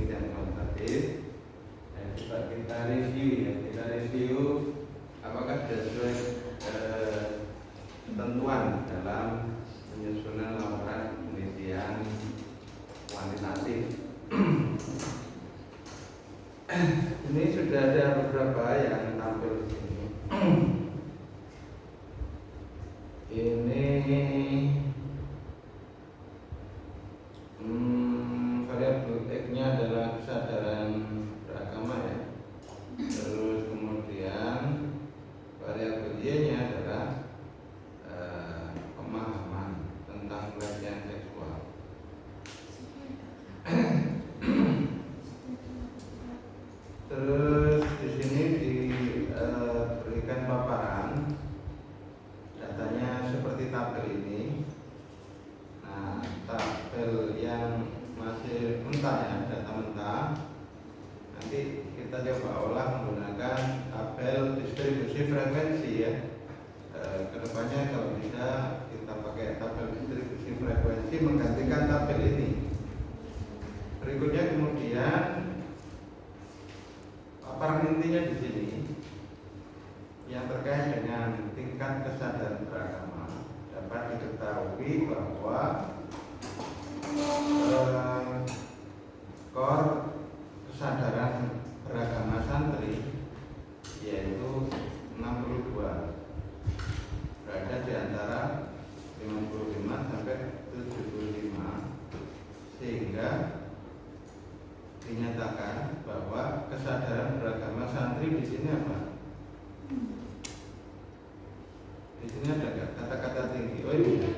penelitian kuantitatif. Coba kita review ya, kita review apakah sudah sesuai ketentuan dalam penyusunan laporan penelitian kuantitatif. Ini sudah ada beberapa yang tampil di sini. Ini variabel X-nya adalah kesadaran beragama ya. Terus kemudian variabel Y-nya adalah pemahaman tentang pelecehan seksual. Terus di sini diberikan paparan datanya seperti tabel ini. Nah, tabel yang masih mentah ya, data mentah. Nanti kita coba olah menggunakan tabel distribusi frekuensi ya. Kedepannya kalau bisa kita pakai tabel distribusi frekuensi menggantikan tabel ini. Berikutnya kemudian paparan intinya di sini yang terkait dengan tingkat kesadaran beragama dapat diketahui bahwa skor kesadaran beragama santri yaitu 62, berada di antara 55 sampai 75, sehingga dinyatakan bahwa kesadaran beragama santri di sini apa? Di sini ada kata-kata tinggi. Oh iya,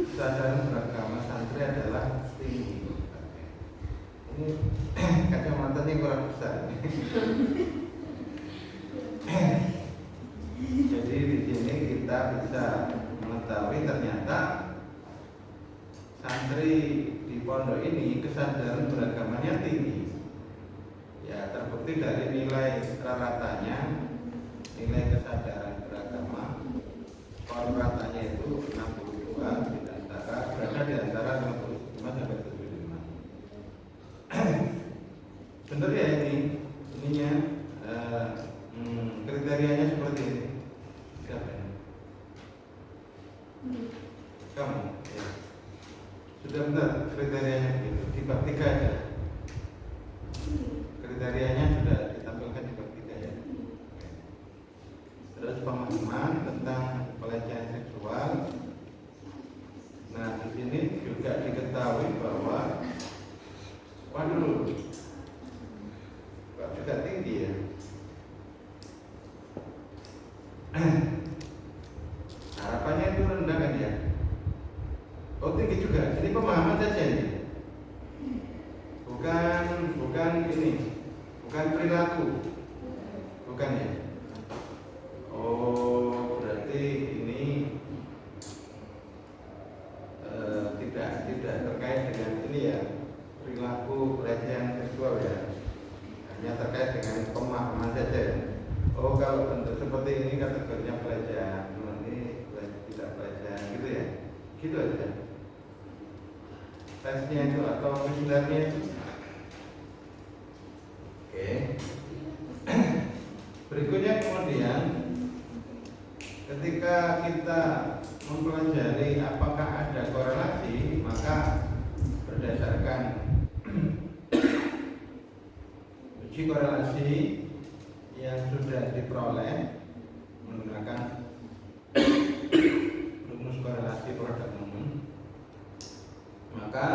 kesadaran beragama santri adalah tinggi. Ini kacamatanya kurang besar. Jadi di sini kita bisa mengetahui ternyata santri di pondok ini kesadaran beragamanya tinggi. Ya, terbukti dari nilai rata-ratanya, nilai kesadaran beragama ratanya itu 62, berada di antara 55 sampai 75. Benar ya ininya kriterianya seperti ini. Siapa ini? Kamu ya. Sudah benar kriterianya begitu. Di bab 3 aja. Kriterianya sudah ditampilkan di bab 3 ya. Terus pemahaman tentang pelecehan seksual. Nah, di sini juga diketahui bahwa waduh, kok juga tinggi ya. Harapannya itu rendah kan ya? Oh, tinggi juga. Ini pemahaman saja ini. Bukan ini. Bukan perilaku. Bukan ya? Oh, berarti ini tidak terkait dengan ini ya, perilaku pelecehan seksual ya. Hanya terkait dengan pemahaman saja ya. Oh, kalau bentuk seperti ini kategorinya pelecehan, ini tidak pelecehan gitu ya. Gitu aja. Tesnya itu atau kesimpulannya itu. Oke. Berikutnya kemudian ketika kita mempelajari apakah ada korelasi, maka berdasarkan uji korelasi yang sudah diperoleh menggunakan rumus korelasi produk umum, maka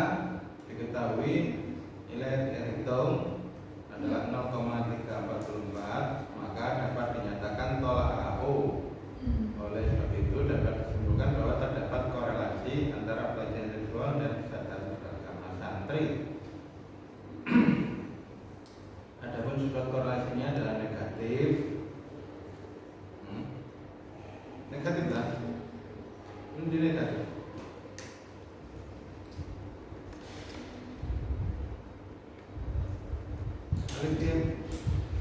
diketahui nilai Erichson adalah 0,344, maka dapat dinyatakan tolak AO. Oleh sebab itu dapat disimpulkan bahwa terdapat korelasi antara pelecehan seksual dan kesadaran beragama santri. Adapun sifat korelasinya adalah negatif. Negatif lah. Ini negatif.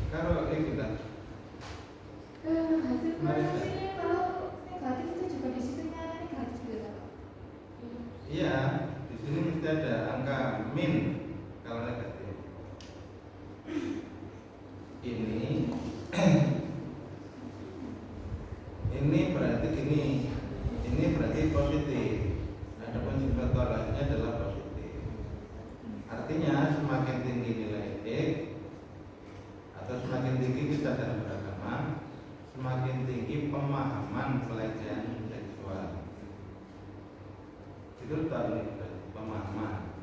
Kalau kita hasil korelasinya kalau negatif itu juga di situ negatif juga. Iya, di sini mesti ada angka min kalau negatif. semakin tinggi nilai etik atau semakin tinggi kesadaran beragama, semakin tinggi pemahaman pelecehan seksual. Itu tahu pemahaman,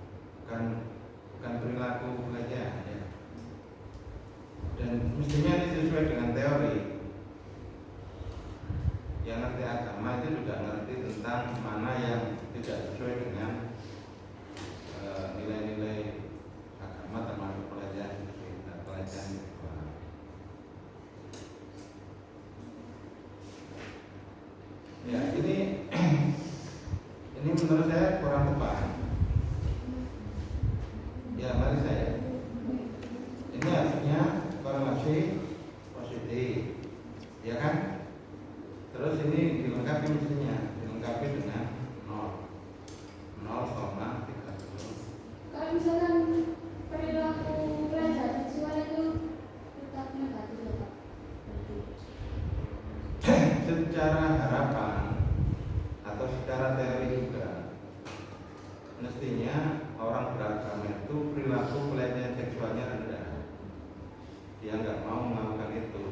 bukan perilaku pelecehan ya. Dan mestinya ini sesuai dengan teori. Yang ngerti agama itu juga ngerti tentang mana yang tidak sesuai dengan nilai-nilai agama, termasuk pelecehan seksual. Ya, ini menurut saya kurang tepat. Ya, mari saya. Ini artinya korelasi positif, ya kan? Terus ini dilengkapi mestinya, dilengkapi dengan 0,30. Kalau misalkan perilaku pelecehan seksual itu tetap negatif ya Pak? Secara harapan atau secara teori juga, mestinya orang beragama itu perilaku pelecehan seksualnya rendah. Dia nggak mau melakukan itu.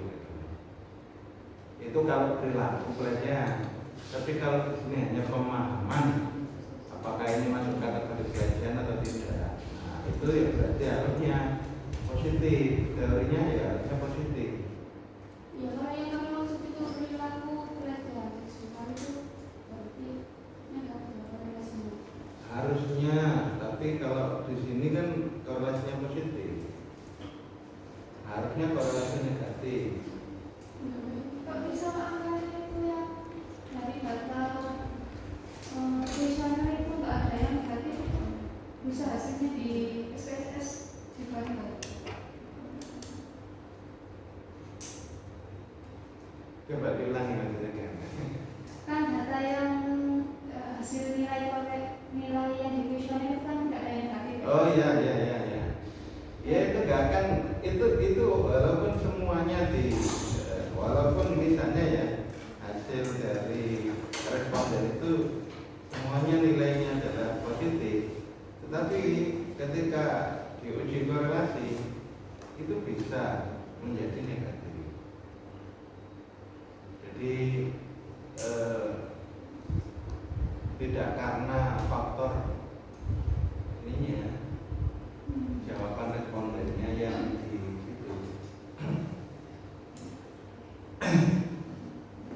Itu kalau perilaku pelecehan. Tapi kalau ini hanya pemahaman, apakah ini masuk kategori pelecehan atau tidak, nah itu ya berarti harusnya positif. Teorinya ya harusnya positif. Ya, kalau yang kami maksud itu perilaku pelecehan seksual itu berarti negatif korelasinya. Harusnya, tapi kalau di sini kan korelasinya positif. Harusnya korelasi negatif. Kok bisa angkanya itu yang dari data tulisannya itu nggak ada yang negatif, bisa hasilnya di SPSS juga enggak? Coba diulangi maksudnya. Kan data yang hasil nilai yang di kuesioner itu kan nggak ada yang negatif. Oh iya. Ya itu gak akan itu walaupun semuanya walaupun misalnya ya hasil dari responden itu semuanya nilainya adalah positif, tetapi ketika diuji korelasi itu bisa menjadi negatif. Jadi tidak karena faktor ininya, jawaban respondennya yang di situ.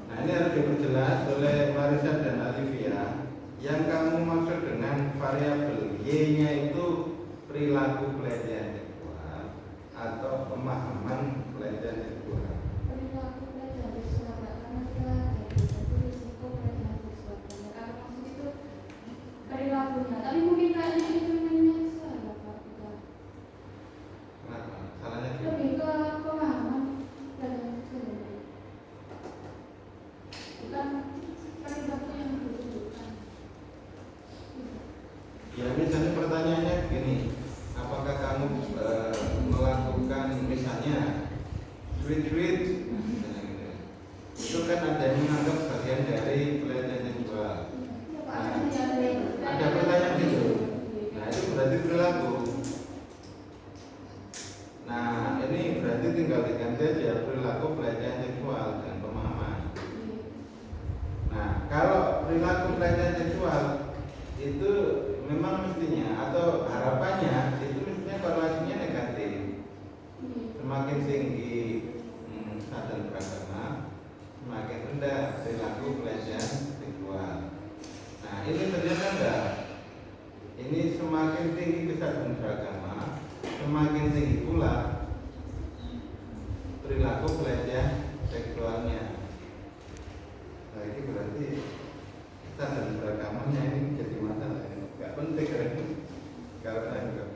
Nah ini harus diperjelas oleh Marisa dan Alivia. Yang kamu maksud dengan variabel Y-nya itu perilaku pelecehan seksual atau pemahaman pelecehan seksual. Perilaku pelecehan seksual karena kita jadi satu risiko pelecehan seksual. Kalau maksud itu perilakunya, tapi mungkin kayaknya itu namanya salah Pak. Kenapa? Salahnya di Lebih ke pemahaman pelecehan seksual, bukan perilaku yang ditunjukkan. Ya misalnya pertanyaannya begini, apakah kamu melakukan misalnya sweet itu kan ada yang menganggap bagian dari pelecehan seksual. Ada pertanyaan gitu. Nah itu berarti perilaku. Nah ini berarti tinggal diganti aja perilaku pelecehan seksual dengan pemahaman. Nah kalau perilaku pelecehan seksual itu memang mestinya atau harapannya itu mestinya korelasinya negatif. Semakin tinggi kesadaran beragama, semakin rendah perilaku pelecehan seksual. Nah ini ternyata enggak. Ini semakin tinggi kesadaran beragama, semakin tinggi pula perilaku pelecehan seksualnya. Nah ini berarti kesadaran beragamanya ini jadi masalah. Gak penting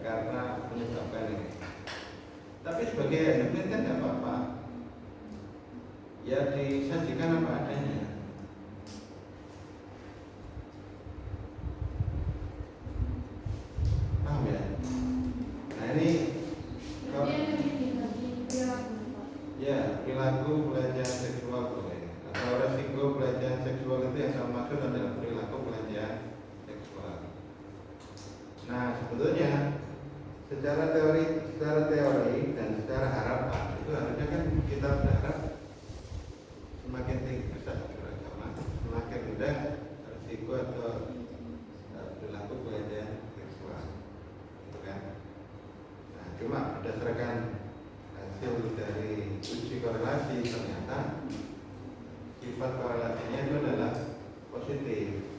karena menyebabkan ini. Tapi sebagai admin kan tidak apa-apa. Ya disajikan apa adanya. Paham ya? Nah ini ya perilaku pelecehan seksual boleh, atau resiko pelecehan seksual itu yang saya maksud adalah perilaku pelecehan seksual. Nah sebetulnya secara secara teori dan secara harapan itu harusnya kan kita berharap semakin tinggi kesadaran beragama, semakin rendah risiko atau perilaku pelecehan seksual, gitu kan? Nah, cuma berdasarkan hasil dari uji korelasi ternyata sifat korelasinya itu adalah positif.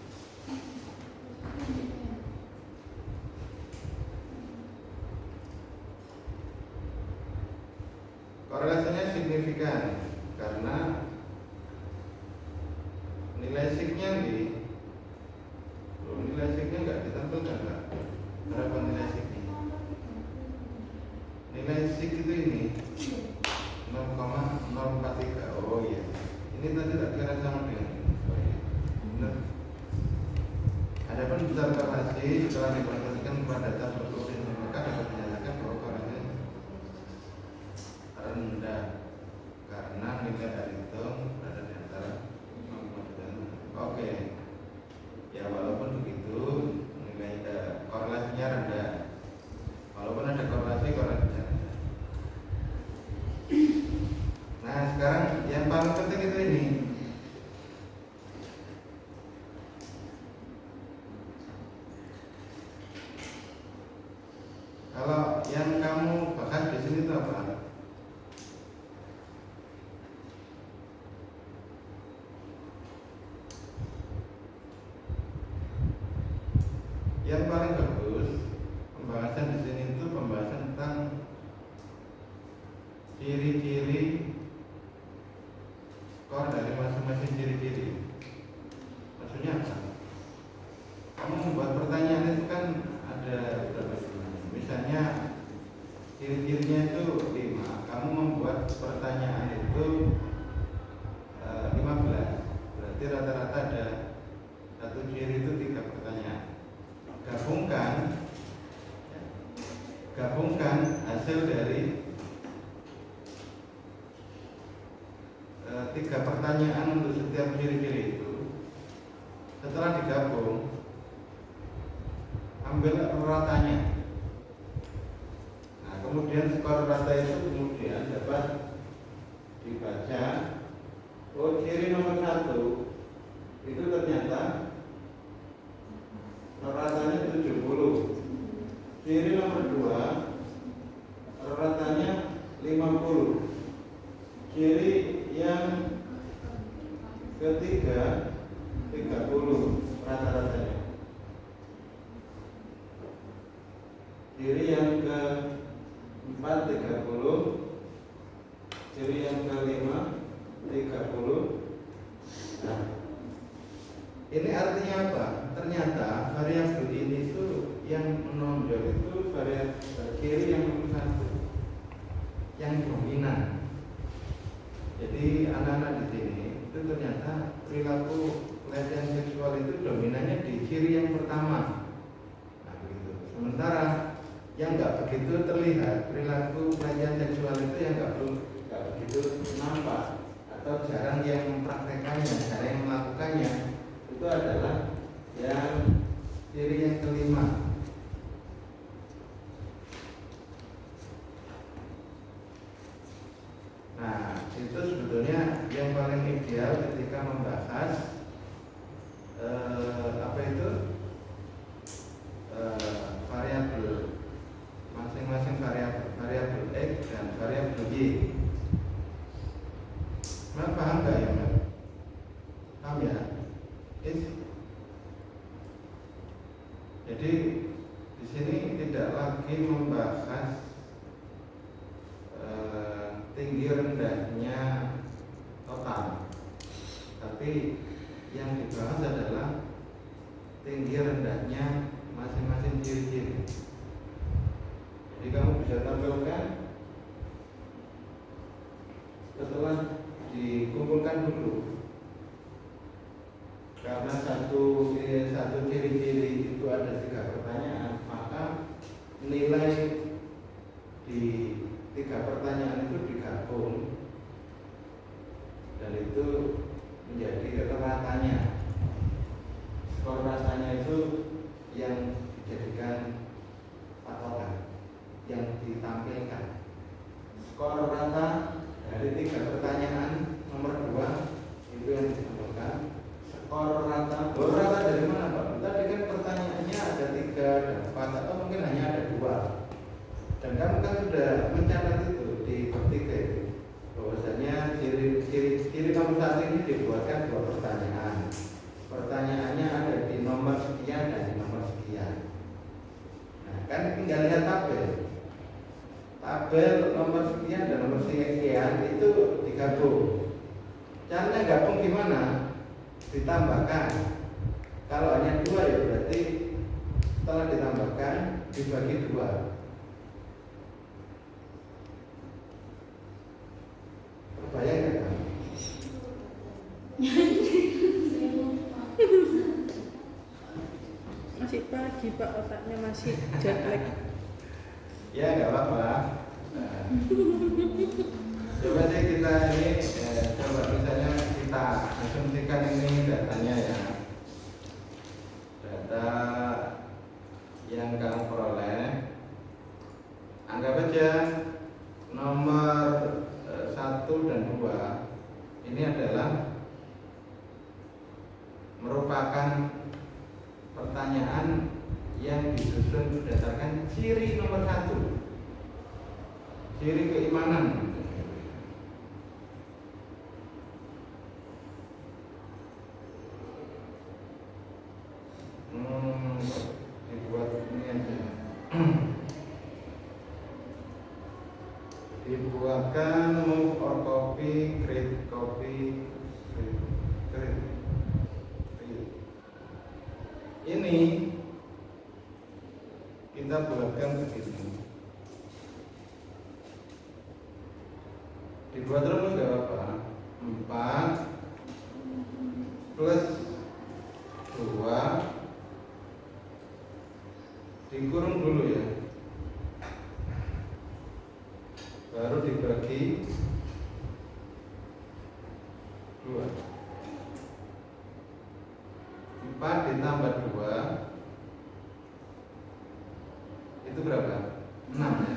Korelasinya signifikan karena nilai signya nggak ditampilkan, Pak. Berapa nilai signya? Nilai sig itu ini 0,043. Oh iya, ini tadi tak kira sama dengan ini. Oh iya, benar. Adapun besar korelasi setelah diperhatikan kepada data berkursi, maka dapat dinyatakan bahwa korelasi rendah karena nilai Aristotle berada di antara 0,2 dan 0. Oke, ya walaupun begitu nilai korelasinya rendah, walaupun ada korelasinya rendah. Nah sekarang yang paling penting itu ini. Kalau yang kamu bahas di sini itu apa? Yang paling bagus pembahasan di sini itu pembahasan tentang ciri-ciri skor dari masing-masing ciri-ciri. Maksudnya apa? Kamu membuat pertanyaan itu kan ada beberapa ciri. Misalnya ciri-cirinya itu 5. Kamu membuat pertanyaan itu 15. Berarti rata-rata ada satu ciri itu 3 pertanyaan. Gabungkan hasil dari 3 pertanyaan untuk setiap ciri-ciri itu. Setelah digabung, ambil ratanya. Nah, kemudian skor rata itu kemudian dapat dibaca. Oh, ciri nomor 1 itu ternyata ratanya 70. Ciri nomor 2 ratanya 50. Ciri yang ketiga 30 rata-ratanya. Ciri yang keempat 30. Ciri yang kelima 30. Nah, ini artinya apa? Ternyata variabel ini itu yang menonjol itu variabel ciri yang nomor 1, yang dominan. Jadi anak-anak di sini itu ternyata perilaku pelecehan seksual itu dominannya di ciri yang pertama. Nah, begitu. Sementara yang nggak begitu terlihat perilaku pelecehan seksual itu yang nggak begitu nampak atau jarang yang mempraktekannya, jarang yang melakukannya, itu adalah yang ciri yang kelima. Nah, itu sebetulnya yang paling ideal ketika membahas variabel, masing-masing variabel X dan variabel Y. Paham nggak ya, Mbak? Paham ya? Jadi di sini tidak lagi membahas tinggi rendahnya total, tapi yang dibahas adalah tinggi rendahnya masing-masing ciri-ciri. Jadi kamu bisa tampilkan setelah dikumpulkan dulu, karena satu ciri-ciri itu ada 3 pertanyaan, maka nilai di 3 pertanyaan itu digabung dan itu menjadi ratanya. Skor ratanya itu yang dijadikan patokan, yang yang ditampilkan. Skor rata dari 3 pertanyaan nomor 2 itu yang ditampilkan. Skor rata, rata dari mana Pak? Tadi kan pertanyaannya ada 3 dan 4 atau mungkin hanya ada 2. Dan kamu kan sudah mencatat itu di ketiga itu bahwasanya ciri nomor 1 ini dibuatkan 2 pertanyaan. Pertanyaannya ada di nomor sekian dan di nomor sekian. Nah, kan tinggal lihat tabel. Tabel nomor sekian dan nomor sekian itu digabung. Caranya gabung gimana? Ditambahkan. Kalau hanya 2 ya berarti setelah ditambahkan dibagi 2. Terbayang nggak kan? Masih pagi Pak, otaknya masih jet lag. Ya nggak apa-apa. Nah, coba deh kita ini coba misalnya kita asumsikan ini datanya ya. Data yang kamu peroleh, anggap aja nomor 1 dan 2 ini adalah merupakan pertanyaan yang disusun berdasarkan ciri nomor 1, ciri keimanan. Dibuat ini aja. Dibuatkan move or copy, create copy, create. Ini kita buatkan begini. Dibuat rumus gak apa-apa. 4 plus 2 dikurung dulu ya, baru dibagi 2. 4 ditambah 2 itu berapa? 6 ya.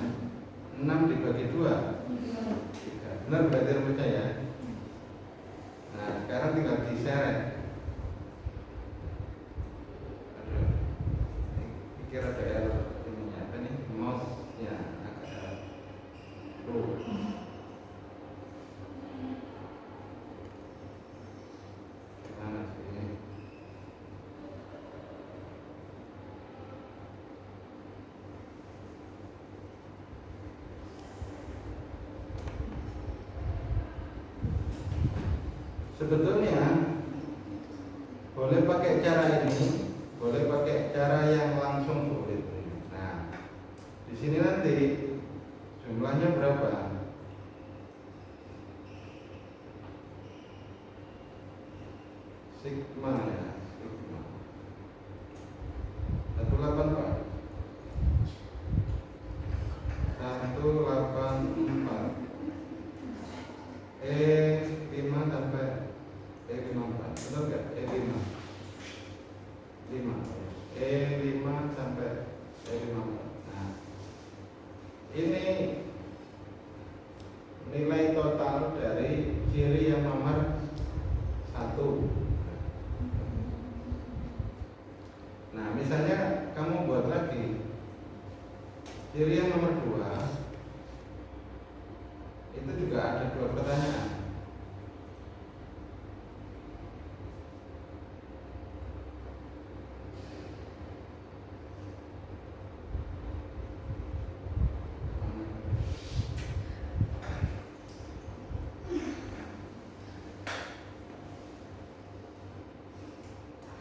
6 dibagi 2 3. Benar berarti rumusnya ya. Nah sekarang tinggal diseret. Aduh, pikir ada error ininya apa nih, mouse-nya agak low. Gimana sih? Sebetulnya boleh pakai cara ini, boleh pakai cara yang langsung sulit. Nah, di sini nanti jumlahnya berapa? Sigma ya, sigma 18 Pak. 184 E5 sampai E54, betul nggak? E5 E5 sampai E54. Nah, ini nilai total dari ciri yang nomor 1. Nah, misalnya kamu buat lagi ciri yang nomor 2, itu juga ada 2 pertanyaan.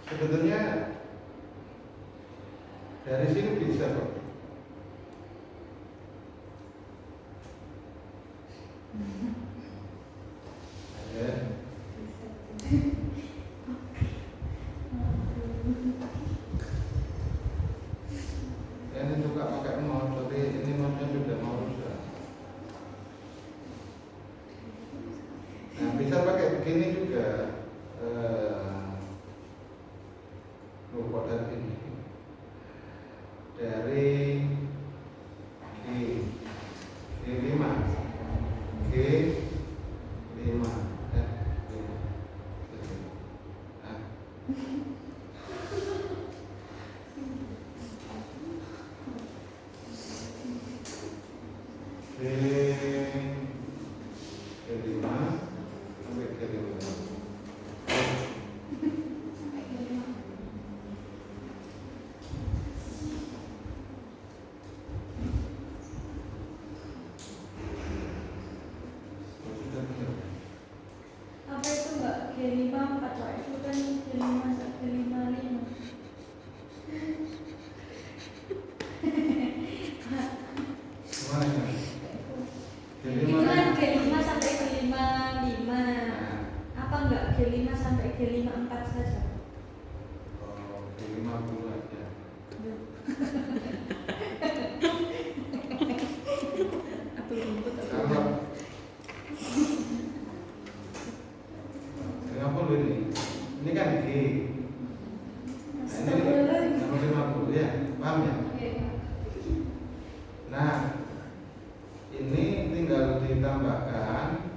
Sebetulnya dari sini bisa kok. Ya. Ini suka pakai mouse, tapi ini mouse-nya sudah mau rusak. Nah, bisa pakai begini juga. Lupa dari ini. Dari di kelima sampai kelima. Sampai kelima. Sudah benar. Apa itu Mbak? Kelima 4 Pak, itu kan kelima kelima 5. Gimana ya? Itu kan G5 sampai G5 5. Nah, Apa enggak G5 sampai G5 4 saja? oh, kelima 50 aja. Atau rumput atau Kalau 50 ini kan G. Nah, ini nomor 50 ya, paham ya? Oke. Nah, ini tinggal ditambahkan.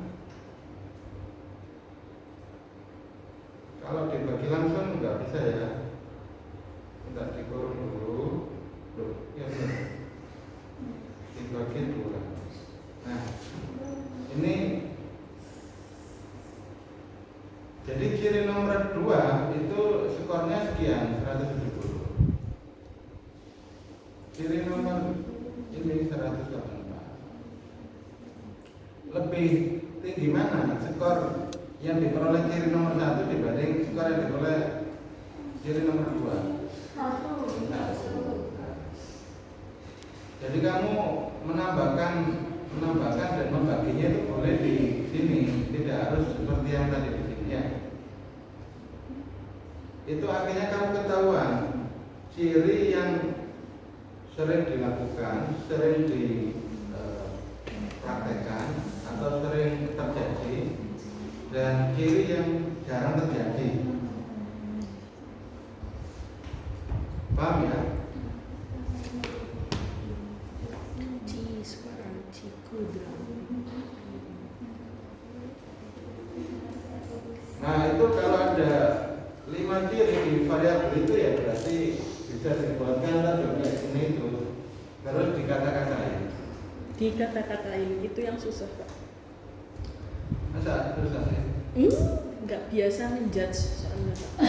Kalau dibagi langsung nggak bisa ya. Kita dikurung dulu. Loh, ya benar. Dibagi 2. Nah, ini jadi ciri nomor 2 itu skornya sekian, 170. Ciri nomor ini 184. Lebih tinggi mana skor yang diperoleh ciri nomor 1 dibanding skor yang diperoleh ciri nomor 2? 1. Jadi kamu menambahkan dan membaginya itu boleh di sini, tidak harus seperti yang tadi di sini ya. Itu artinya kamu ketahuan ciri yang sering dilakukan, sering dipraktekkan atau sering terjadi, dan ciri yang jarang terjadi. Paham ya? Ci suara Cikudra. Nah itu kalau ada 5 ciri di variabel itu ya berarti bisa dibuatkan juga ini itu terus dikata-katain. Di kata-katain itu yang susah Pak. Masa susah sih? Nggak biasa menjudge soalnya Pak.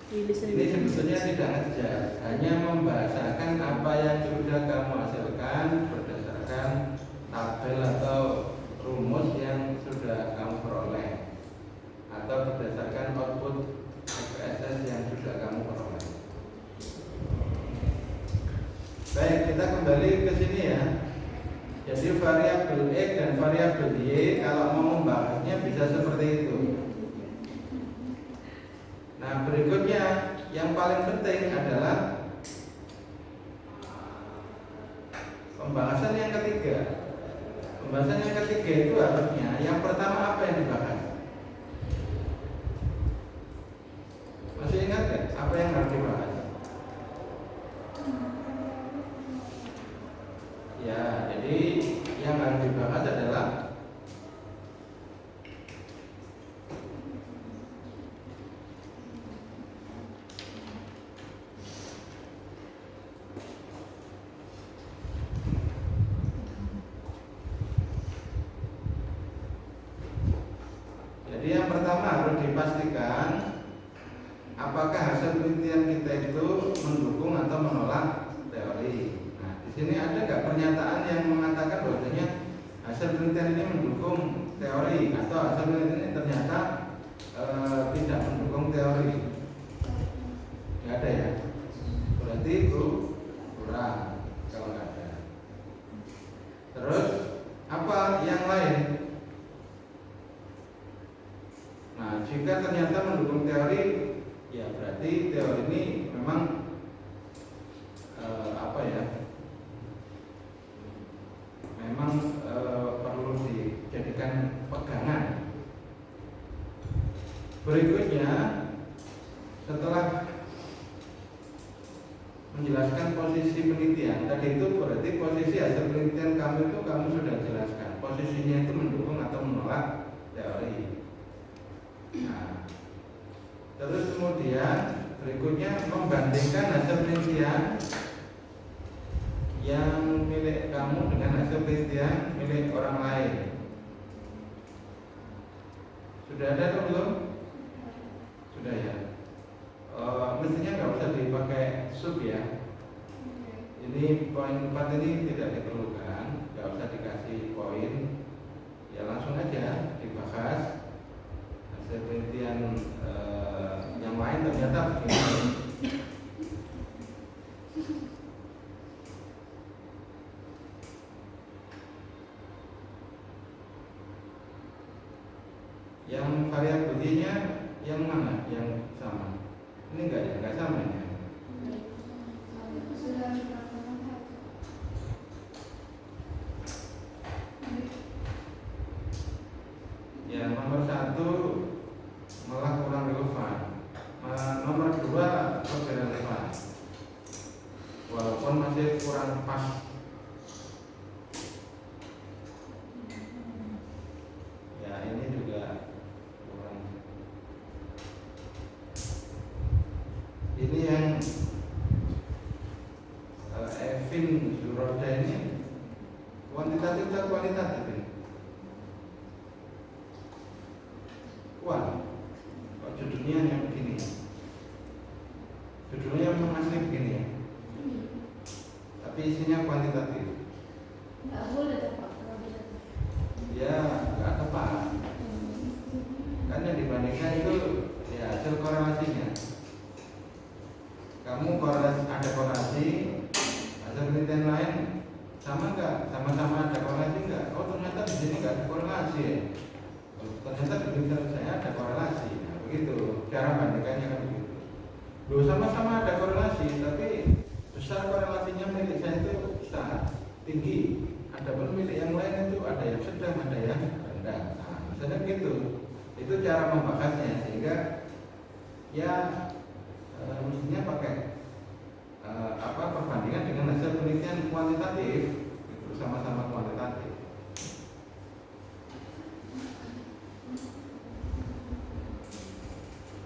Ini sebetulnya tidak ngejar, hanya membahasakan apa yang sudah kamu hasilkan berdasarkan tabel atau rumus yang sudah kamu peroleh atau berdasarkan output SPSS yang sudah kamu peroleh. Baik, kita kembali ke sini ya. Jadi variabel X dan variabel Y kalau mau membahasnya bisa seperti itu. Nah berikutnya yang paling penting adalah pembahasan yang ketiga. Pembahasan yang ketiga itu harusnya yang pertama apa yang dibahas? Masih ingat gak apa yang harus dibahas? Ya, jadi yang harus dibahas adalah jadi yang pertama harus dipastikan apakah hasil penelitian kita itu mendukung atau menolak teori. Nah, di sini ada nggak pernyataan yang mengatakan bahwasanya hasil penelitian ini mendukung teori atau hasil penelitian ini ternyata tidak mendukung teori? Nggak ada ya. Berarti itu kurang kalau nggak ada. Terus apa yang lain? Nah, jika ternyata mendukung teori, ya berarti teori ini memang memang perlu dijadikan pegangan. Berikutnya, setelah menjelaskan posisi penelitian, tadi itu berarti posisi hasil penelitian kamu itu kamu sudah jelaskan. Posisinya itu mendukung atau menolak teori. Nah, terus kemudian berikutnya membandingkan hasil penelitian yang milik kamu dengan hasil penelitian milik orang lain. Sudah ada atau belum? Sudah ya. Mestinya nggak usah dipakai sub ya. Ini poin 4 ini tidak diperlukan, nggak usah dikasih poin. Ya langsung aja dibahas hasil penelitian yang lain ternyata begini. Yang variabelnya yang mana? Yang sama? Ini enggak ya? Enggak sama ya? Ya, nomor 1 malah kurang relevan. Nomor 2 lebih relevan. Walaupun masih kurang pas. Ya, ini juga kurang. Ini yang Evin Zuroda ini kuantitatif atau kualitatif ini? Wah, kok judulnya yang begini? Judulnya memang asli begini ya? Tapi isinya kuantitatif. Nggak boleh Pak. Ya, nggak tepat. Kan yang dibandingkan itu ya hasil korelasinya. Kamu ada korelasi, hasil penelitian lain sama nggak? Sama-sama ada korelasi nggak? Oh ternyata di sini nggak ada korelasi ya. Ternyata di penelitian saya ada korelasi. Nah, begitu cara bandingkannya kan begitu. Loh sama-sama ada korelasi, tapi besar korelasinya milik saya itu besar, tinggi. Ada pun milik yang lain itu ada yang sedang, ada yang rendah. Nah, misalnya begitu. Itu cara membahasnya sehingga ya mestinya pakai perbandingan dengan hasil penelitian kuantitatif, itu sama-sama kuantitatif.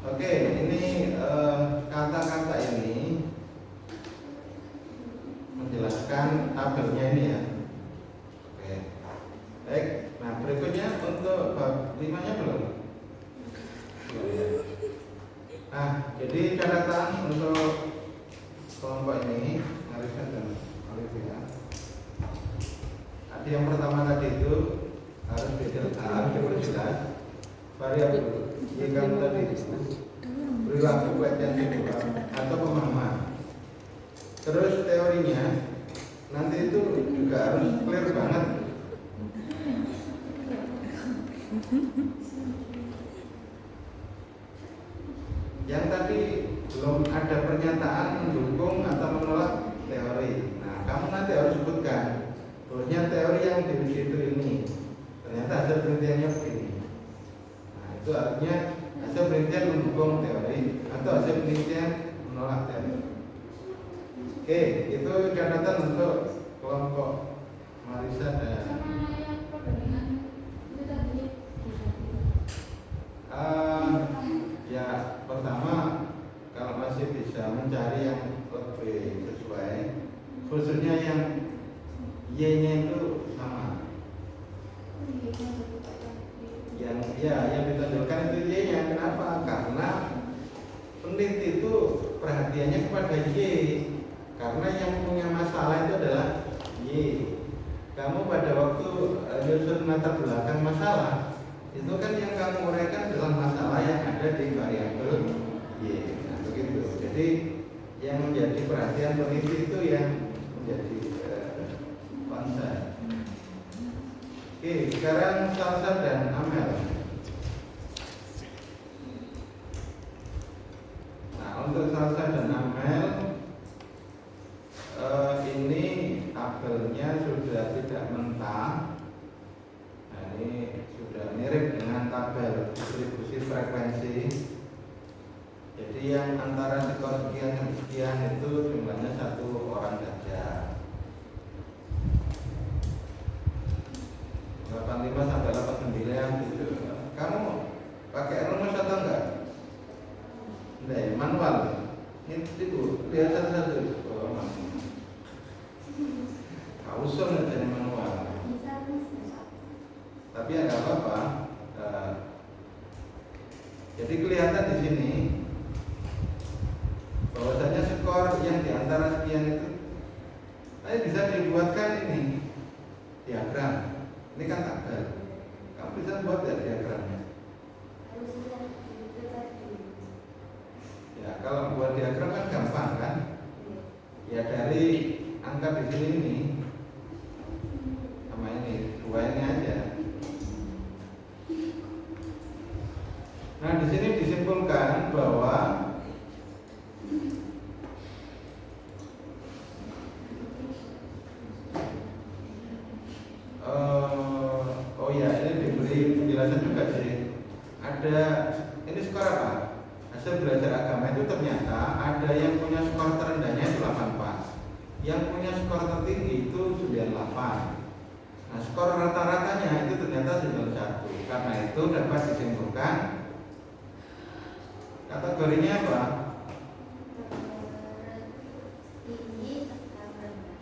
Oke, ini kata-kata ini menjelaskan tabelnya ini ya. Oke, baik. Nah berikutnya untuk bab 5-nya belum? Belum ya. Nah, jadi catatan untuk kelompok ini Arifin dan Arifin ya. Tadi yang pertama tadi itu harus diperjelas variabel Y kamu tadi itu perilaku bagian atau pemahaman. Terus teorinya nanti itu juga harus clear banget. Yang tadi belum ada pernyataan mendukung atau menolak teori. Nah, kamu nanti harus sebutkan bahwasanya teori yang diuji itu ini ternyata hasil penelitiannya begini. Nah, itu artinya hasil penelitian mendukung teori atau hasil penelitian menolak teori. Oke, itu catatan untuk kelompok Marisa dan Sama yang perbandingan itu tadi. Ya, pertama kalau masih bisa mencari yang lebih sesuai, khususnya yang Y-nya itu sama. Yang ditonjolkan itu Y-nya. Kenapa? Karena peneliti itu perhatiannya kepada Y. Karena yang punya masalah itu adalah Y. Kamu pada waktu nyusun latar belakang masalah, itu kan yang kamu uraikan adalah masalah yang ada di variabel Y. Nah, begitu. Jadi yang menjadi perhatian peneliti itu yang menjadi konsep. Oke, sekarang Salsa dan Amel. Nah, untuk Salsa dan Amel ini tabelnya sudah tidak mentah. Nah, ini sudah mirip dengan tabel distribusi frekuensi. Jadi yang antara skor sekian dan sekian itu jumlahnya 1 orang saja. 85 sampai 89 gitu. Kamu pakai rumus atau enggak? Enggak ya, manual. Ini lihat satu-satu. Oh, manual. susun aja manual. Tapi ya nggak apa-apa. Jadi kelihatan di sini bahwasanya skor yang diantara sekian itu bisa dibuatkan ini diagram. Ini kan tabel. Kamu bisa buat ya diagramnya. Ya kalau buat diagram kan gampang kan? Ya dari angka di sini ini sama ini dua ini aja. Nah di sini disimpulkan bahwa oh ya ini diberi penjelasan juga sih. Ada ini skor apa? Hasil belajar agama itu ternyata ada yang punya skor terendahnya itu 84, yang punya skor tertinggi itu 98. Nah skor rata-ratanya itu ternyata 91. Karena itu dapat disimpulkan kategorinya apa?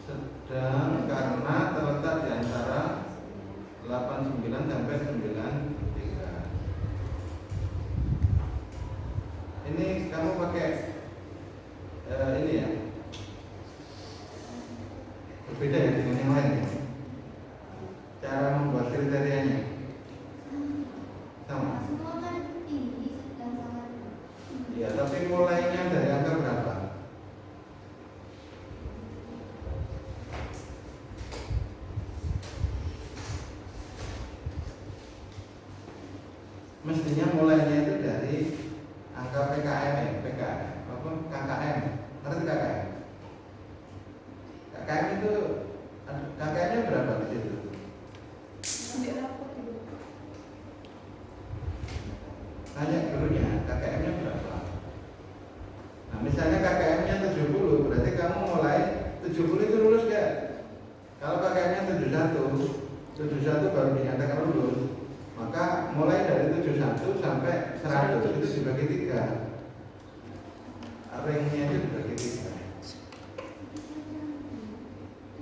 Sedang karena terletak di antara 89 sampai 93. Ini kamu pakai ini ya, berbeda ya dengan yang lain ya. Cara membuat kriterianya sama. Ya, tapi mulainya dari angka berapa? Mestinya mulainya itu dari angka PKM, KKM. Ngerti KKM? KKM itu KKM-nya berapa di situ? Tanya gurunya, KKM-nya berapa? Nah, misalnya KKM-nya 70, berarti kamu mulai 70 itu lulus gak? Kalau KKM-nya 71 baru dinyatakan lulus. Maka mulai dari 71 sampai 100 itu dibagi 3. Ringnya itu dibagi 3.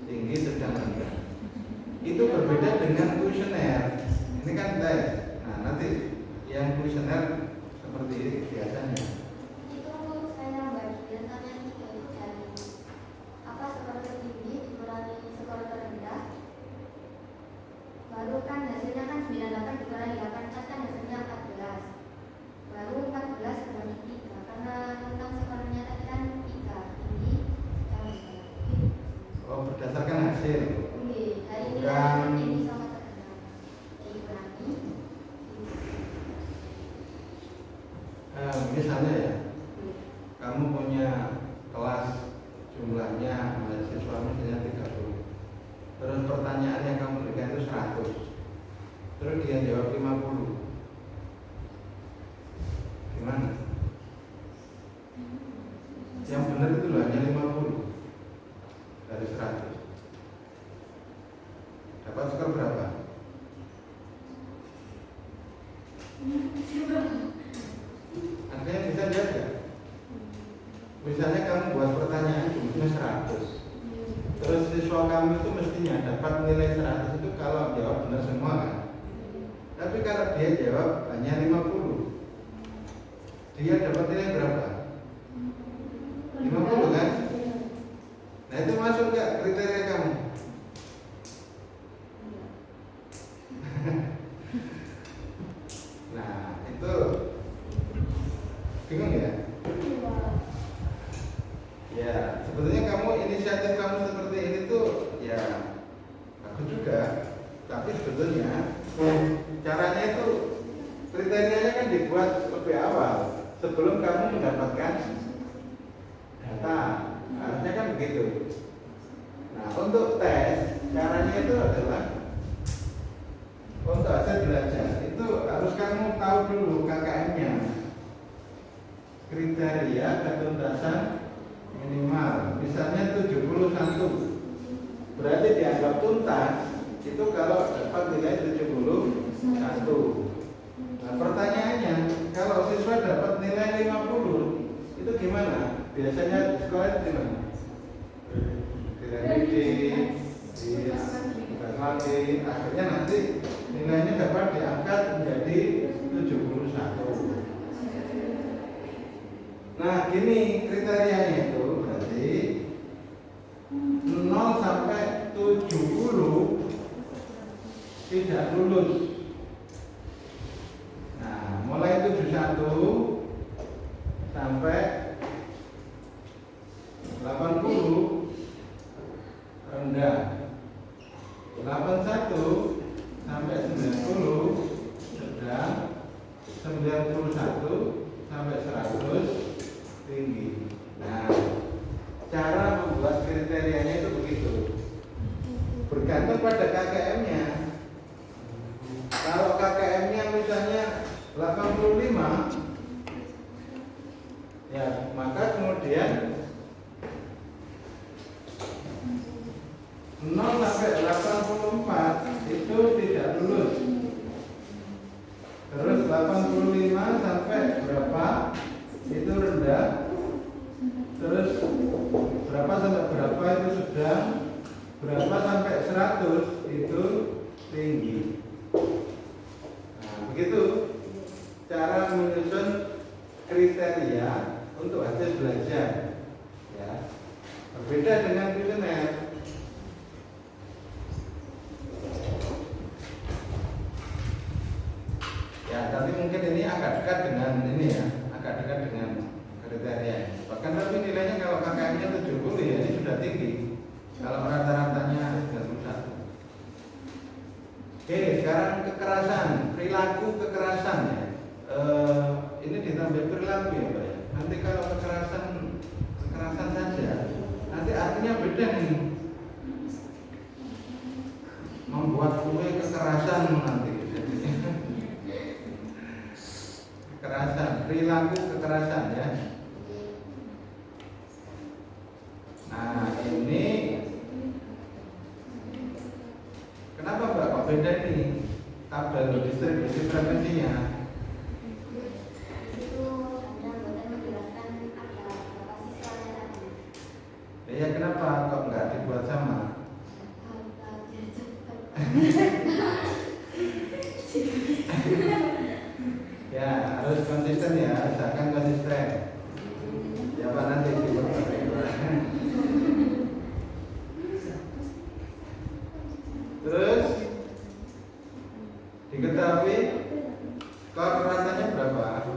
Tinggi, sedang, rendah. Itu berbeda dengan kuesioner. Ini kan tes. Nah nanti yang kuesioner seperti biasanya. Itu saya bagian tanya dari apa skor tertinggi dikurangi skor terendah. Baru kan hasilnya kan 98 dikurangi 84 kan hasilnya 14. Baru 14 dibagi 3 karena tentang skornya tadi kan 3 tinggi rendah. Oh berdasarkan hasil. Hari ini Bukan. Tinggi sama terendah. Dikurangi. Misalnya ya, kamu punya kelas jumlahnya mahasiswa misalnya 30. Terus pertanyaan yang kamu berikan itu 100. Terus dia jawab 50. Gimana? Yang benar itu loh hanya 50 dari 100. Dapat skor berapa? Ada yang bisa jawab ya? Misalnya kamu buat pertanyaan jumlahnya 100. Terus siswa kamu itu mestinya dapat nilai 100 itu kalau jawab benar semua kan? Tapi kalau dia jawab hanya 50, dia dapat nilai berapa? 50 kan? Nah itu masuk gak kriteria kamu? Nah itu bingung ya? Ya sebetulnya kamu inisiatif kamu seperti ini tuh ya bagus juga. Tapi sebetulnya caranya itu kriterianya kan dibuat lebih awal sebelum kamu mendapatkan data. Harusnya kan begitu. Nah untuk tes caranya itu adalah untuk hasil belajar itu harus kamu tahu dulu KKM-nya, kriteria ketuntasan minimal. Misalnya 71 berarti dianggap tuntas itu kalau dapat nilai 71. Nah pertanyaannya, kalau siswa dapat nilai 50 itu gimana? Biasanya di sekolah itu gimana? Tidak didik, Dibahas lagi, akhirnya nanti nilainya dapat diangkat menjadi 71. Nah, gini kriterianya itu berarti 0 sampai 70 tidak lulus. Nah, mulai 71 sampai 80 rendah. 81 sampai 90 sedang. 91 sampai 100 tinggi. Nah, cara membuat kriterianya itu begitu. Bergantung pada KKM-nya. Kalau KKM-nya misalnya 85, ya maka kemudian 0 sampai 84 itu tidak lulus. Terus 85 sampai berapa itu rendah. Terus berapa sampai berapa itu sedang. Berapa sampai 100 itu tinggi. Nah, begitu cara menyusun kriteria untuk hasil belajar. Ya. Berbeda dengan kuesioner. Ya, tapi mungkin ini agak dekat dengan ini ya, agak dekat dengan kriteria. Bahkan tapi nilainya kalau KKM-nya 70 ya ini sudah tinggi. Kalau rata-ratanya 91. Oke, sekarang kekerasan, perilaku kekerasan ya. Ini ditambah perilaku ya Pak ya. Nanti kalau kekerasan saja, nanti artinya beda nih. Membuat kue kekerasan nanti. Kekerasan, perilaku kekerasan ya. Nah ini kenapa Mbak kok beda nih tabel distribusi frekuensinya? Ya kenapa kok nggak dibuat sama? Ya harus konsisten ya, usahakan konsisten. Ya Pak nanti dibuat. Terus diketahui skor ratanya berapa?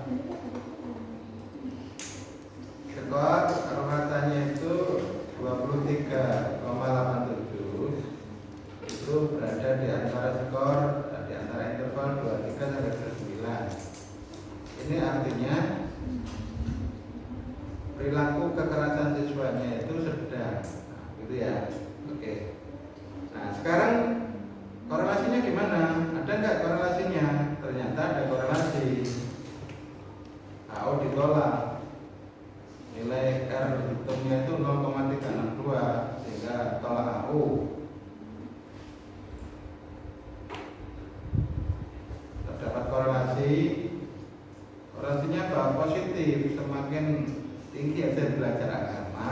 Skor ratanya itu 23,87. Itu berada di antara skor di antara interval 23 sampai 29. Ini artinya perilaku kekerasan siswanya itu sedang, gitu ya. Oke. Nah sekarang korelasinya gimana? Ada nggak korelasinya? Ternyata ada korelasi. AO ditolak, nilai R hitungnya itu 0,362 sehingga tolak AO. Terdapat korelasi. Korelasinya apa? Positif. Semakin tinggi hasil belajar agama,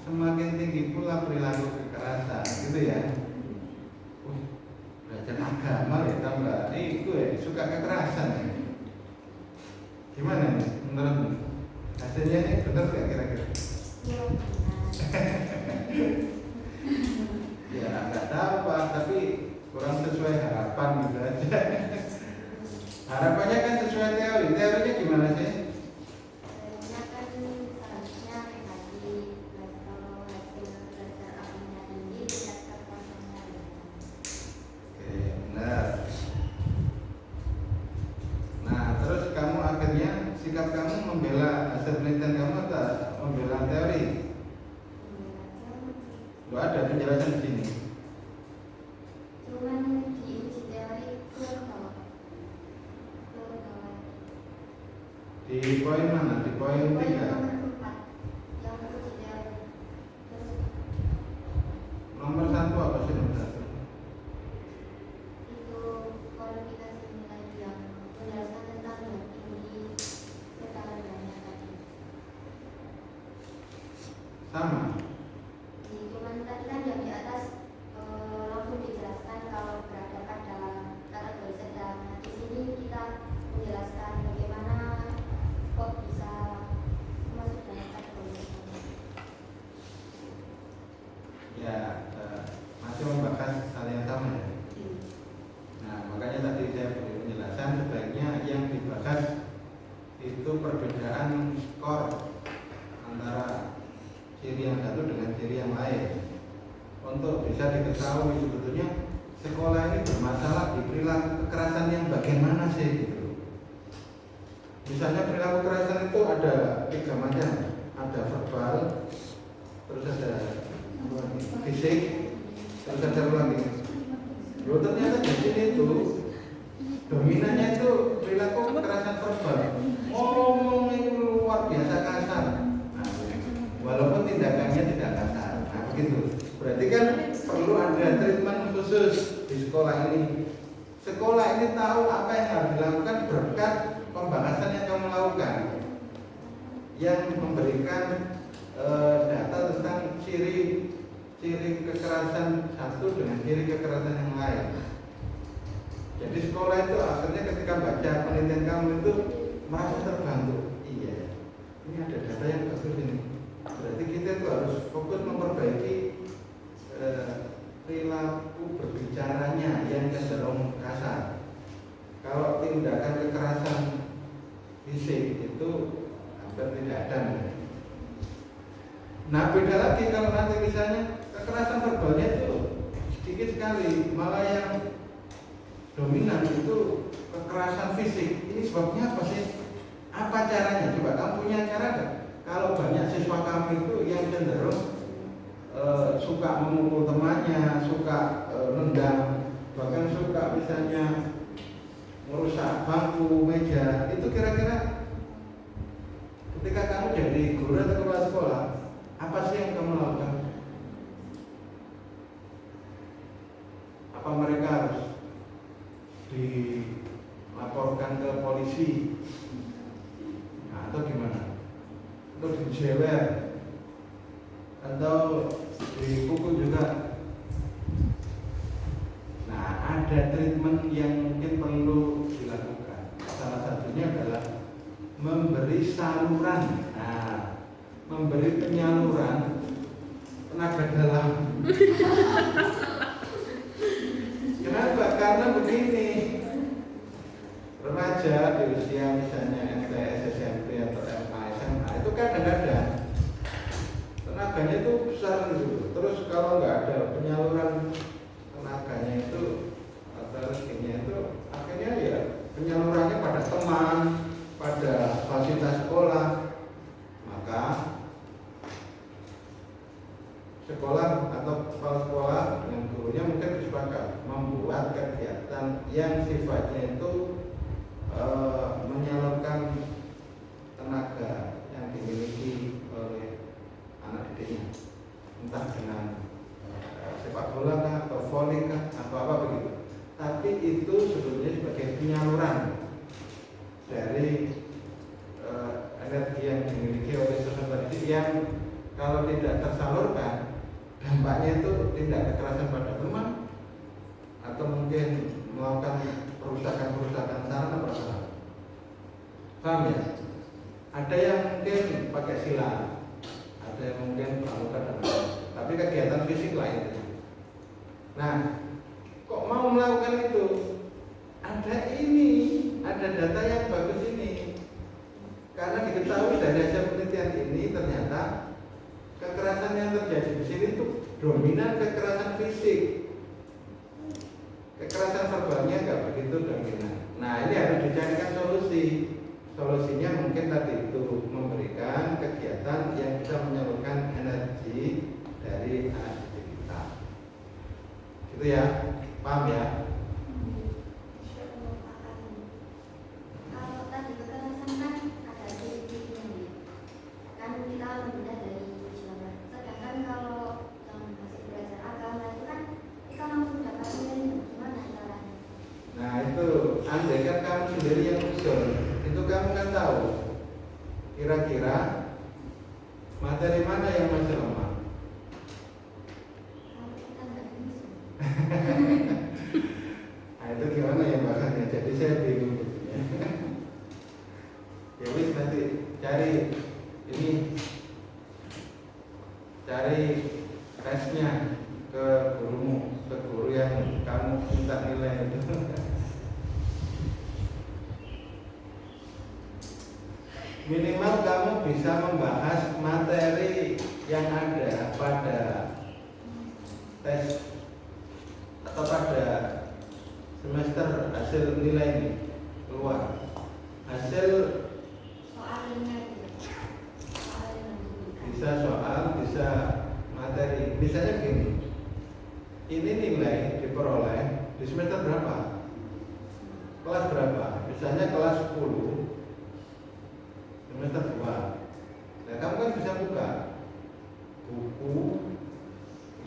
semakin tinggi pula perilaku kekerasan, gitu ya. Belajar agama ya tambah itu ya suka kekerasan ya. Gimana nih menurut hasilnya ini benar nggak kira-kira? Ya nggak tahu Pak, tapi kurang sesuai harapan gitu aja. Harapannya kan sesuai teori. Teorinya gimana sih? Sikap kamu membela hasil penelitian kamu atau membela teori? Lo ada penjelasan di sini. Cuman diuji teori ke bawah. Di poin mana? Di poin 3. Yang uji teori. Nomor 1 apa sih nomor 1? Itu kualifikasi nilai yang menjelaskan tentang yang tinggi sekarang tadi. Sama. Cuman tadi kan yang di atas ketahui sebetulnya sekolah ini bermasalah di perilaku kekerasan yang bagaimana sih gitu. Misalnya perilaku kekerasan itu ada 3 macam, ada verbal, terus ada fisik, terus ada ulangi. Loh ternyata di sini itu dominannya itu perilaku kekerasan verbal. Ngomong itu luar biasa kasar. Nah, walaupun tindakannya tidak kasar. Nah, begitu. Berarti kan perlu ada treatment khusus di sekolah ini. Sekolah ini tahu apa yang harus dilakukan berkat pembahasan yang kamu lakukan, yang memberikan data tentang ciri kekerasan satu dengan ciri kekerasan yang lain. Jadi sekolah itu akhirnya ketika baca penelitian kamu itu merasa terbantu. Iya, ini ada data yang bagus ini. Berarti kita itu harus fokus memperbaiki perilaku berbicaranya yang cenderung kasar. Kalau tindakan kekerasan fisik itu hampir tidak ada. Nah beda lagi kalau nanti misalnya kekerasan verbalnya itu sedikit sekali, malah yang dominan itu kekerasan fisik. Ini sebabnya apa sih? Apa caranya? Coba kamu punya cara nggak? Kalau banyak siswa kamu itu yang cenderung suka memukul temannya, suka nendang, bahkan suka misalnya merusak bangku, meja, itu kira-kira ketika kamu jadi guru atau kepala sekolah, apa sih yang kamu lakukan? Apa mereka harus dilaporkan ke polisi? Nah, atau gimana? Atau dijewer? Atau dipukul juga? Nah, ada treatment yang mungkin perlu dilakukan. Salah satunya adalah memberi saluran. Nah, memberi penyaluran tenaga dalam. Kenapa? Karena begini, remaja di usia misalnya MTS, SMP atau SMA, SMA itu kadang-kadang tenaganya itu besar gitu. Terus kalau nggak ada penyaluran tenaganya itu atau rezekinya itu, akhirnya ya penyalurannya pada teman, pada fasilitas sekolah. Maka sekolah atau kepala sekolah dengan gurunya mungkin bersepakat membuat kegiatan yang sifatnya itu menyalurkan tenaga yang dimiliki oleh anak didiknya, entah dengan sepak bola kah, atau volley kah, atau apa begitu. Tapi itu sebetulnya sebagai penyaluran dari energi yang dimiliki oleh seseorang didik yang kalau tidak tersalurkan, dampaknya itu tindak kekerasan pada teman atau mungkin melakukan perusakan sarana prasarana. Paham ya? Ada yang mungkin pakai silat, ada yang mungkin pramuka dan lain-lain. Tapi kegiatan fisik lain. Nah, kok mau melakukan itu? Ada ini, ada data yang bagus ini. Karena diketahui dari hasil penelitian ini ternyata kekerasan yang terjadi di sini itu dominan kekerasan fisik. Kekerasan verbalnya nggak begitu dominan. Nah, ini harus dicarikan solusi. Solusinya mungkin tadi itu memberikan kegiatan yang bisa menyalurkan energi dari anak didik kita. Gitu ya, paham ya? Kalau tadi kekerasan kan ada ciri-cirinya, kan kita melihat dari peristiwa. Sedangkan kalau yang masih belajar agama itu kan kita langsung dapat nilai gimana caranya? Nah itu, andai kan kamu sendiri yang usul, itu kamu kan tahu kira-kira materi mana yang masih lemah. Kalau kita nggak bisa. Nah itu gimana ya bahasanya? Jadi saya bingung gitu ya. Ya wis nanti cari ini, cari tesnya ke gurumu, ke guru yang kamu minta nilai itu. Minimal kamu bisa membahas materi yang ada pada tes atau pada semester hasil nilai ini keluar, hasil soalnya gitu. Soalnya bisa soal, bisa materi. Misalnya gini, ini nilai diperoleh di semester berapa? Kelas berapa? Misalnya kelas 10 semester 2. Nah, kamu kan bisa buka buku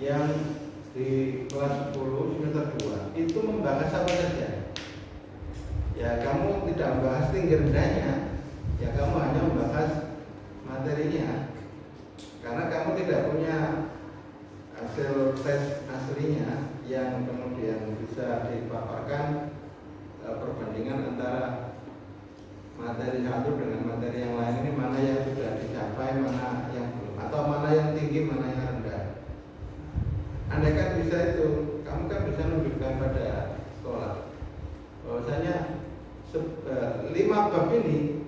yang di kelas 10 semester 2 itu membahas apa saja. Ya, kamu tidak membahas tinggi rendahnya, ya kamu hanya membahas materinya. Karena kamu tidak punya hasil tes aslinya yang kemudian bisa dipaparkan perbandingan antara materi satu dengan materi yang lain, ini mana yang sudah dicapai, mana yang belum, atau mana yang tinggi, mana yang rendah. Andai kan bisa itu, kamu kan bisa menunjukkan pada sekolah bahwasanya 5 bab ini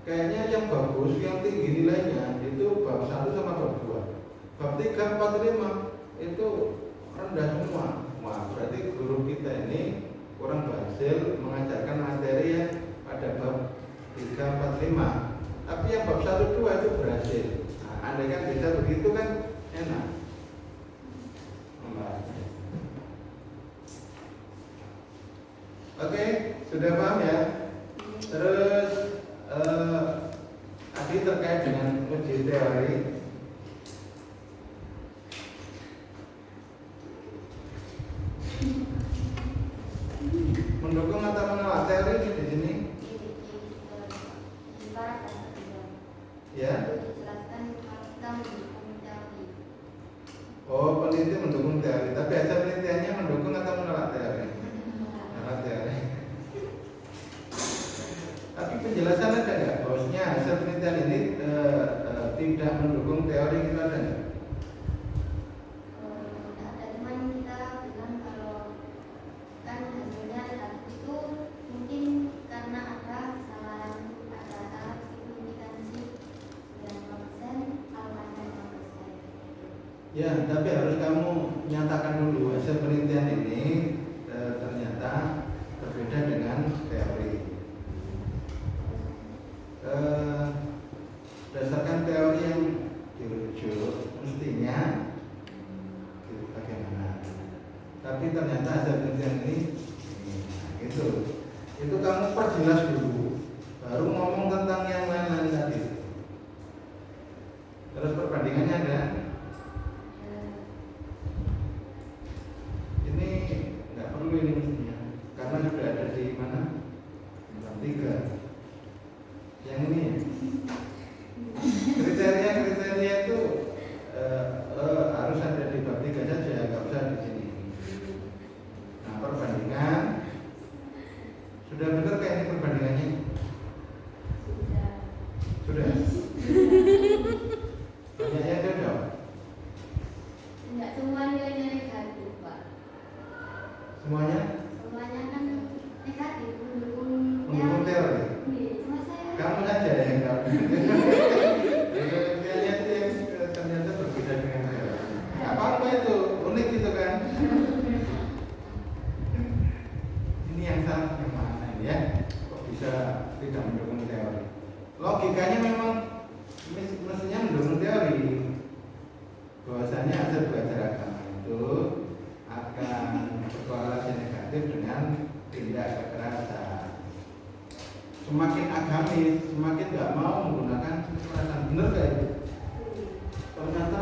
kayaknya yang bagus, yang tinggi nilainya itu bab 1 sama bab 2. Bab 3, 4, 5 itu rendah semua. Wah, berarti guru kita ini kurang berhasil mengajarkan materi yang pada bab 3, 4, 5. Tapi yang bab 1, 2 itu berhasil. Nah, andai kan bisa begitu kan enak membahasnya. Oke, sudah paham ya? Terus tadi terkait dengan uji teori. Mendukung atau menolak teori di sini? di barat dan ketiga. Ya. Itu dijelaskan kalau kita mendukung teori. Oh, peneliti mendukung teori. Tapi hasil penelitiannya mendukung atau menolak teori? Menolak teori. Tapi penjelasan ada nggak? Bahwasanya hasil penelitian ini tidak mendukung teori itu ada nggak? Ada, cuman kita bilang kalau kan hasilnya satu itu mungkin karena ada kesalahan, ada salah signifikansi 90% kalau ada 5%. Ya, tapi harus kamu nyatakan dulu hasil penelitian ini ternyata berbeda dengan teori. Berdasarkan teori yang dirujuk mestinya bagaimana, tapi ternyata hasil penelitian ini itu kamu perjelas dulu, baru ngomong tentang yang lain-lain tadi. Terus perbandingannya ada. Ini nggak perlu ini mestinya, karena sudah ada di mana? Bab 3. Yang ini kriteria itu harus ada di bab 3 saja, nggak usah di sini. Nah, perbandingan sudah benar kayak ini perbandingannya? Sudah. Banyak yang cocok. Enggak semua nilainya negatif, Pak. Semuanya Semuanya kan negatif, mendukung mendukung teori. Iya, cuma saya Kamu saja yang tahu. Penelitiannya itu yang ternyata berbeda dengan teori. Nggak apa-apa itu, unik gitu kan. Ini yang salah yang mana ini ya? Kok bisa tidak mendukung teori? Logikanya memang mestinya mendukung teori. Bahwasanya hasil belajar agama itu akan berkorelasi negatif dengan tindak kekerasan. Semakin agamis, semakin nggak mau menggunakan kekerasan. Benar gak itu? Ternyata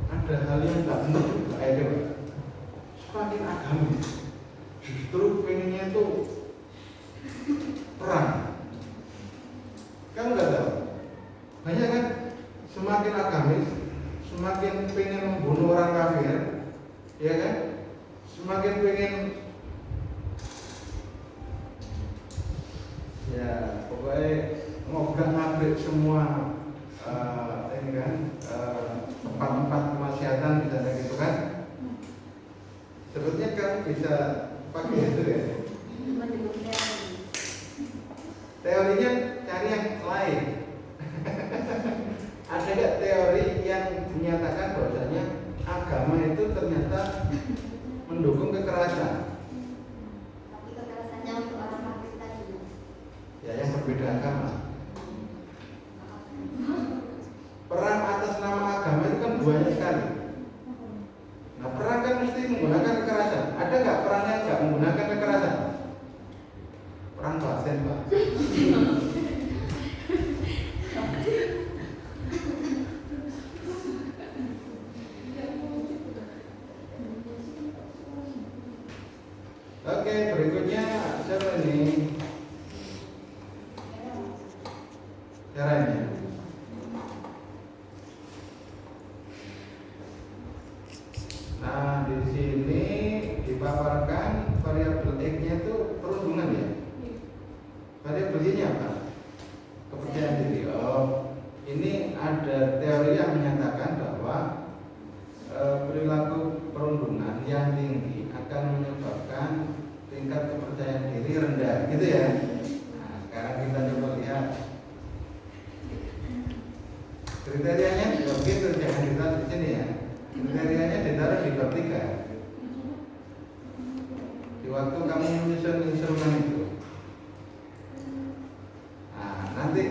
ada hal yang nggak benar juga. Ayo, semakin agamis, justru pengennya itu perang. Kamu nggak tahu? Banyak kan? Semakin agamis, semakin pengen membunuh orang kafir, ya kan? Semakin pengen, ya pokoknya ngobrak-ngabrik semua ini kan tempat-tempat kemaksiatan misalnya gitu kan. Sebetulnya kan bisa pakai itu ya. mendukung teori. Teorinya cari yang lain. Ada nggak teori yang menyatakan bahwasanya agama itu ternyata mendukung kekerasan. Tapi kekerasannya untuk orang kafir tadi. Ya, yang berbeda agama. Perang atas nama agama itu kan banyak sekali. Nah, perang kan mesti menggunakan kekerasan. Ada nggak perang yang nggak menggunakan kekerasan? Perang basen, Pak. Oke, berikutnya siapa ini? Caranya. Nah, di sini dipaparkan variabel X-nya itu perundungan ya. Variabel Y-nya apa? Kepercayaan diri. Oh, ini ada teori yang menyatakan bahwa perilaku perundungan yang tinggi akan menyebabkan tingkat kepercayaan diri rendah, gitu ya. Nah, sekarang kita coba lihat kriterianya juga begitu, jangan ditaruh di sini ya. Kriterianya ditaruh di bab 3 di waktu kamu menyusun instrumen itu. Nah, nanti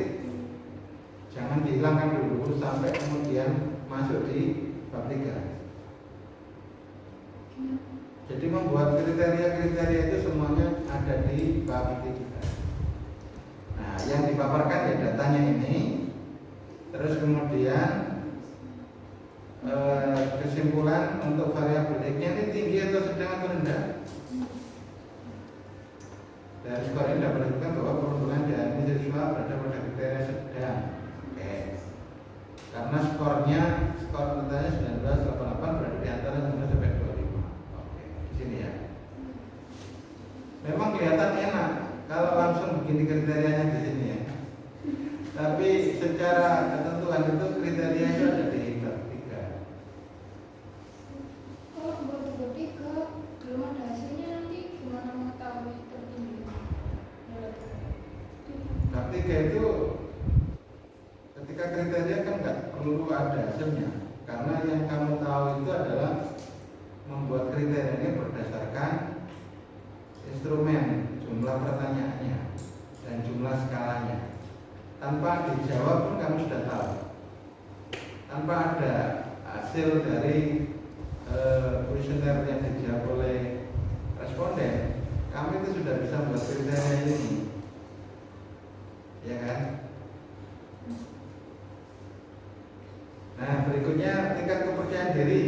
jangan dihilangkan dulu sampai kemudian masuk di bab 3. Jadi membuat kriteria-kriteria itu semuanya ada di bab 3. Nah, yang dipaparkan ya datanya ini, terus kemudian kesimpulan untuk variabel X-nya ini tinggi atau sedang atau rendah. Dari skor ini dapat menunjukkan bahwa perundungan dan siswa berada pada kriteria sedang. Oke. Karena skor tentanya 1988 berada di antara 19 sampai 25. Oke, di sini ya. Memang kelihatan enak kalau langsung begini kriterianya di sini ya. Tapi secara ketentuan itu kriteria itu ada di bab 3. Kalau bab 3 belum ada hasilnya, nanti gimana mengetahui tertinggi? Bab 3 itu ketika kriteria kan nggak perlu ada hasilnya, karena yang kamu tahu itu adalah membuat kriteria ini berdasarkan instrumen, jumlah pertanyaannya dan jumlah skalanya. Tanpa dijawab pun kamu sudah tahu. Tanpa ada hasil dari kuesioner yang dijawab oleh responden, kami itu sudah bisa membuat kriteria ini, ya kan? Nah, berikutnya tingkat kepercayaan diri.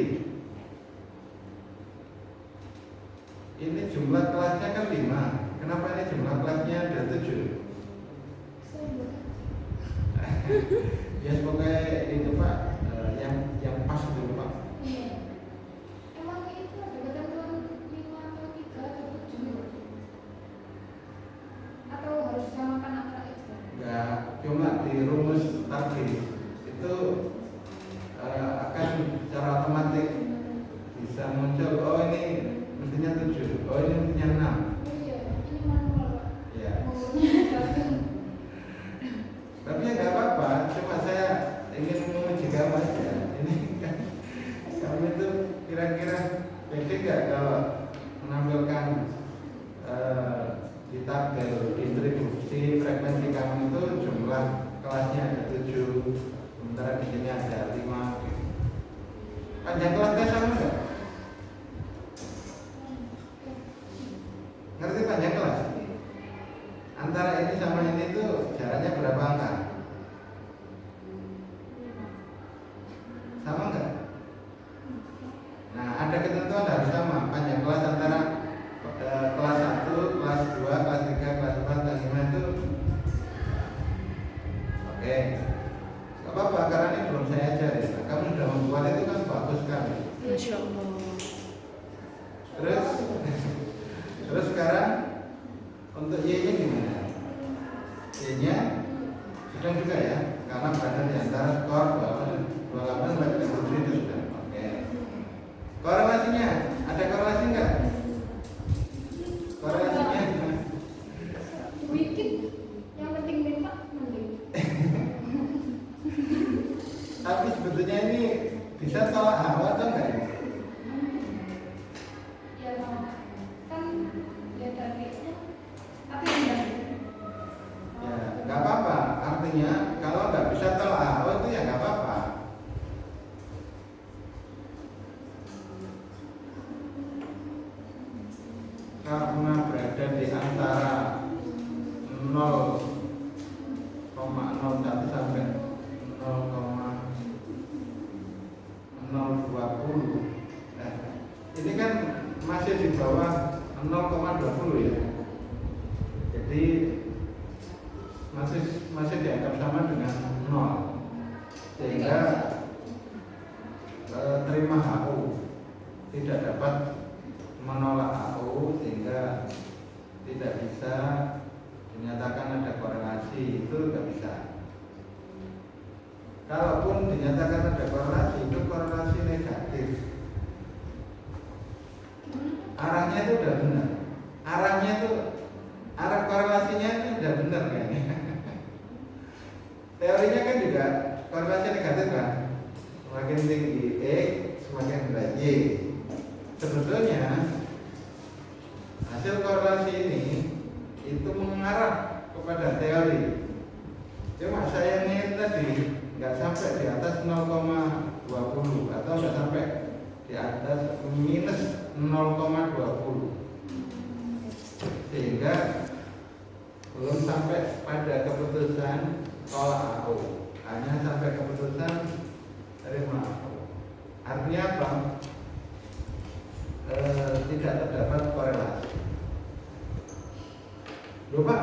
Ini jumlah kelasnya kan 5. Kenapa ini jumlah kelasnya ada 7? Ya sebagai itu Pak, yang pas dulu Pak. Iya. Emang itu ada ketentuan 5 atau 3 atau 7? Atau harus disamakan antara X? Enggak, cuma di rumus target itu akan secara otomatis bisa muncul, oh ini mestinya 7, oh ini mestinya 6. Oh iya, ini manual Pak. Ya. Maunya Tapi ya nggak apa-apa, cuma saya ingin menguji kamu aja. Ini kan kamu itu kira-kira pede nggak kalau menampilkan di tabel distribusi frekuensi kamu itu jumlah kelasnya ada 7, sementara di sini ada 5. Panjang kelasnya sama nggak? Ngerti panjang kelas? Antara ini sama ini tuh jaraknya berapa angka? Sama enggak? Nah, ada ketentuan harus sama panjang kelas antara kelas 1, kelas 2, kelas 3, kelas 4, kelas 5 itu. Oke. Gak apa-apa, karena ini belum saya ajarin. Nah, kamu sudah membuat itu kan bagus sekali. Masya Allah. Terus sekarang untuk Y-nya gimana? Y-nya sedang juga ya, karena berada di antara skor 28 sampai 37 itu sudah. Oke. Korelasinya, ada korelasi enggak? Korelasinya Wikit, yang penting minta mending. tapi sebetulnya ini bisa tolak hawa atau enggak? Ya karena berada di antara 0,01 sampai 0,020. Ini kan masih di bawah 0,20 ya. Jadi masih dianggap sama dengan 0, sehingga terima HU, tidak dapat menolak HU, sehingga tidak bisa dinyatakan ada korelasi, itu tidak bisa. Kalaupun dinyatakan ada korelasi, itu korelasi negatif. Arahnya itu udah benar. Arah korelasinya itu udah benar kayaknya. Teorinya kan juga korelasi negatif kan. Semakin tinggi X, semakin rendah Y. Sebetulnya hasil korelasi ini itu mengarah kepada teori. Cuma sayangnya tadi nggak sampai di atas 0,20 atau nggak sampai di atas minus 0,20, sehingga belum sampai pada keputusan tolak HU, hanya sampai keputusan terima HU. Artinya apa? Tidak terdapat korelasi. Loh Pak,